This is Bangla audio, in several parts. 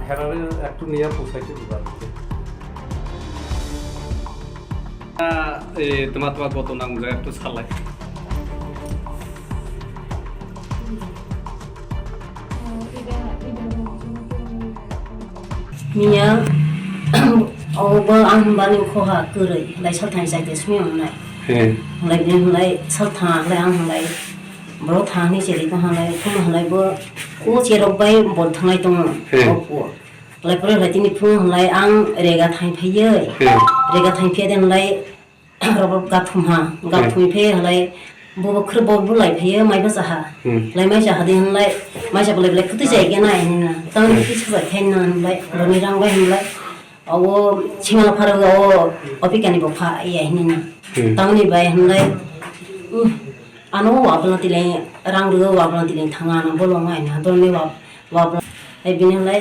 হেরারে একটু নিয়ে পোষাইতে বাড়িতে তোমার কত নাম যায় একটু চালাই Minya over ang bani khoha kurai lai salthang sai des mi onai lai bin lai salthang lai ang lai bro thang ni cheri ta lai khum lai bo ko cherok bai bol thangai tong ko lai pore lai tini phung lai ang rega thai pheye rega thai phe den lai rob ga thum ha ga thum phe lai bo khur bo bu lai pheye mai ba sa lai mai ja ha den lai mai ja bolai lai kutu jai ge nai ni na tang ni chi ba khain nan lai ro ni rang bai lai awo chimala phara ga o opikani bo pha ai ni na tang ni bai han lai ano wa bla ti lai rang ro wa bla ti lai thanga na bolo ngai na dol ni wa ai bin lai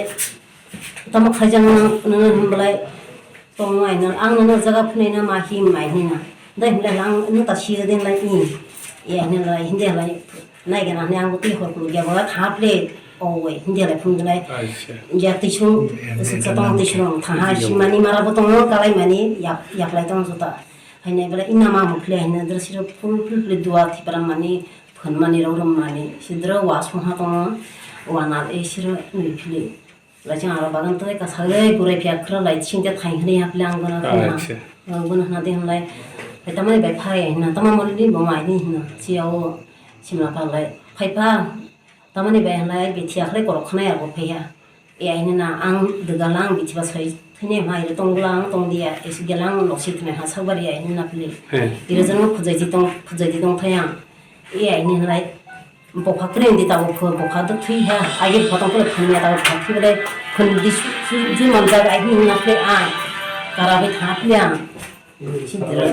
tamak khajang na lai to ngai na ang na jaga phne na ma hi mai ni na dai lai lang nu ta chi den lai ni ya ni lai hinde lai nai ga na nyang ko ti hor ku ga ba tha ple owe hinde lai phun lai ya ti chung sa tong ti chung tha ha shi mani mara bo tong ka lai mani ya lai tong ta hai nai bala ina ma mu ple na dra sira phul ple dua thi para mani phun mani ro ram mani sidra wa su ha tong wa na e sira ni ple lai chang ara bagan to ka sale purai pya khra lai ching ta thai hne ha plang gona na gona na den lai ai tamai bai phai na tamai mol ni bo mai ni na chiao simla pa lai phai pa tamani bai lai bi thia khle korok khna ya bo pheya e ai na ang de galang bi thiba sai thine mai le tong lang tong dia e si galang lo si thne ha sabari ai na pli ire jan mo khujai ji tong thaya e ai ni lai bo kha kren di ta bo kha do thui ha ai ge photong ko phun ya ta kha thi le phun di ji man ja ai ni na phle a kara be tha pля Sidra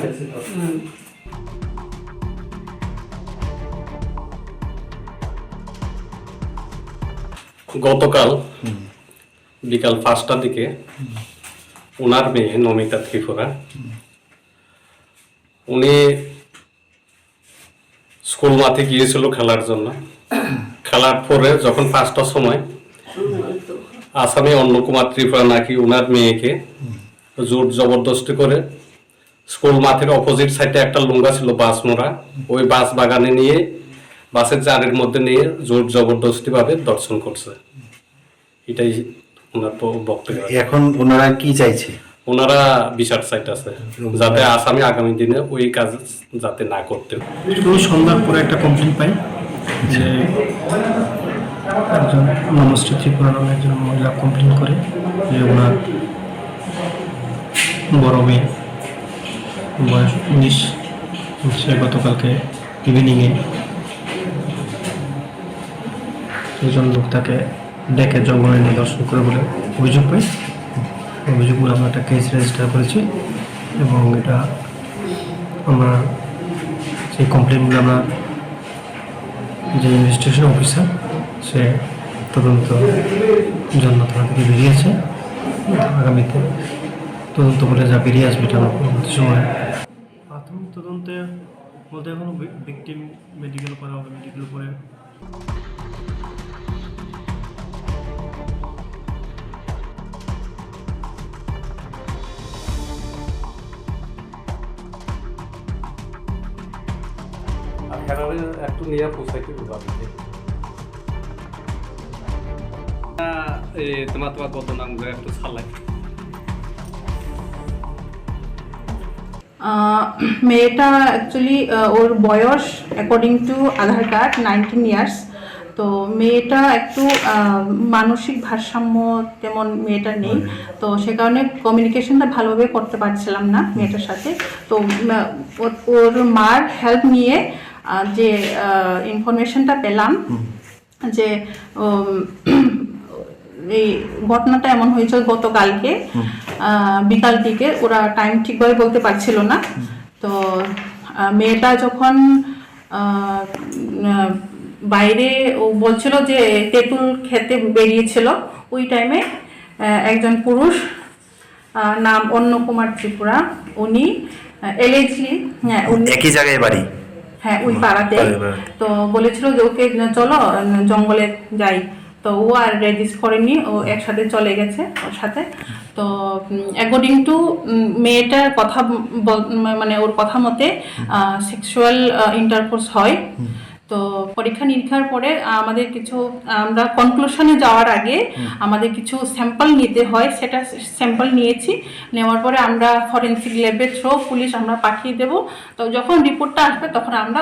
গতকাল বিকাল 5টার দিকে ওনার মেয়ে নমিতা ত্রিপুরা উনি স্কুল মাঠে গিয়েছিল খেলার জন্য খেলার পরে যখন 5টার সময় আসামি অন্নকুমার ত্রিপুরা নাকি ওনার মেয়েকে জোর জবরদস্তি করে স্কুল মাঠের অপোজিট সাইডে একটা লুঙ্গা ছিল বাস মোড়া ওই বাস বাগানে নিয়ে বাসের জারের মধ্যে নিয়ে জোর জবরদস্তি ভাবে দর্শন করছে এটাই ওনার বক্তব্য এখন ওনারা কি চাইছে ওনারা বিচার চাইতেছে যাতে আসামি আগামী দিনে ওই কাজ যাতে না করতে সন্ধ্যার পরে একটা কমপ্লেন পাই যে একজন নমশ্রী ত্রিপুরা নামে একজন মহিলা কমপ্লেন করে যে ওনার বড় মেয়ে বয়স 19 সে গতকালকে ইভিনিংয়ে একজন লোক তাকে ডেকে জঙ্গলে নিয়ে দর্শন করে বলে অভিযোগ পাই অভিযোগ বলে আমরা একটা কেস রেজিস্টার করেছি এবং এটা আমরা সেই কমপ্লেনগুলো আমরা যে ইনভেস্টিগেশন অফিসার সে তদন্ত জন্য থানা থেকে বেরিয়েছে আগামীতে তদন্ত করে যা বেরিয়ে আসবে এটা পরবর্তী সময় প্রাথমিক তদন্তে বলতে এখনো ভিকটিম মেডিকেল করা হবে মেডিকেল করে হেরারে একটু নিয়ে পোষাইতে বাড়িতে তোমার কত নাম যায় একটু চালাই মেয়েটা অ্যাকচুয়ালি ওর বয়স according to Aadhaar card 19 years তো মেয়েটা একটু মানসিক ভারসাম্য তেমন মেয়েটা নেই তো সে কারণে কমিউনিকেশনটা ভালোভাবে করতে পারছিলাম না মেয়েটার সাথে তো ওর মার হেল্প নিয়ে যে ইনফরমেশনটা পেলাম যে এই ঘটনাটা এমন হয়েছিল গতকালকে বিকাল দিকে ওরা টাইম ঠিকভাবে বলতে পারছিল না তো মেয়েটা যখন বাইরে ও বলছিল যে তেঁতুল খেতে বেরিয়েছিল ওই টাইমে একজন পুরুষ নাম অন্নকুমার ত্রিপুরা উনি এলএজি একই জায়গায় বাড়ি হ্যাঁ ওই পাড়াতে তো বলেছিল যে ওকে চলো জঙ্গলে যাই তো ও আর রেজিস্ট করেনি, ও একসাথে চলে গেছে ওর সাথে। তো অ্যাকর্ডিং টু মেয়েটার কথা মানে ওর কথা মতে সেক্সুয়াল ইন্টারকোর্স হয়। তো পরীক্ষা নিরীক্ষার পরে আমাদের কিছু আমরা কনক্লুশনে যাওয়ার আগে আমাদের কিছু স্যাম্পল নিতে হয়, সেটা স্যাম্পল নিয়েছি। নেওয়ার পরে আমরা ফরেন্সিক ল্যাবের থ্রু পুলিশ আমরা পাঠিয়ে দেব। তো যখন রিপোর্টটা আসবে তখন আমরা